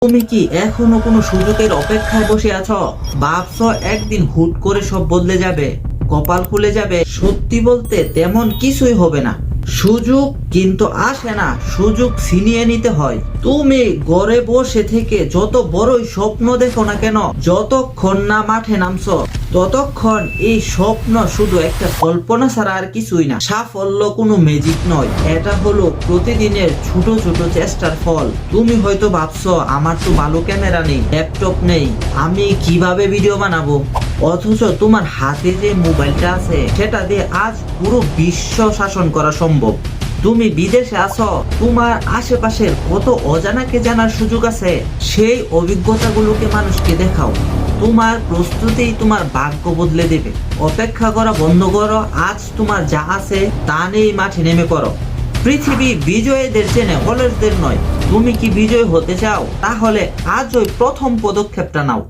তুমি কি এখনো কোনো সুযোগের অপেক্ষায় বসে আছো? ভাবছো একদিন হুট করে সব বদলে যাবে, কপাল খুলে যাবে? সত্যি বলতে তেমন কিছুই হবে না। সুযোগ কিন্তু আসে না, সুযোগ ছিনিয়ে নিতে হয়। তুমি ঘরে বসে থেকে যত বড়ই স্বপ্ন দেখো না কেন, যতক্ষণ না মাঠে নামছো ততক্ষণ এই স্বপ্ন শুধু একটা কল্পনা ছাড়া আর কিছুই না। সাফল্য কোনো ম্যাজিক নয়, এটা হলো প্রতিদিনের ছোট ছোট চেষ্টার ফল। তুমি হয়তো ভাবছো আমার তো ভালো ক্যামেরা নেই, ল্যাপটপ নেই, আমি কিভাবে ভিডিও বানাবো? অথচ তোমার হাতে যে মোবাইলটা আছে সেটা দিয়ে আজ পুরো বিশ্ব শাসন করা সম্ভব। তুমি বিদেশে আছো, তোমার আশেপাশের কত অজানাকে জানার সুযোগ আছে, সেই অভিজ্ঞতাগুলোকে মানুষকে দেখাও। তোমার প্রস্তুতিই তোমার ভাগ্য বদলে দেবে। অপেক্ষা করা বন্ধ করো, আজ তোমার যা আছে তা নিয়েই মাঠে নেমে পড়ো। পৃথিবী বিজয়ীদের চেনে, অলসদের নয়। তুমি কি বিজয় হতে চাও? তাহলে আজ ওই প্রথম পদক্ষেপটা নাও।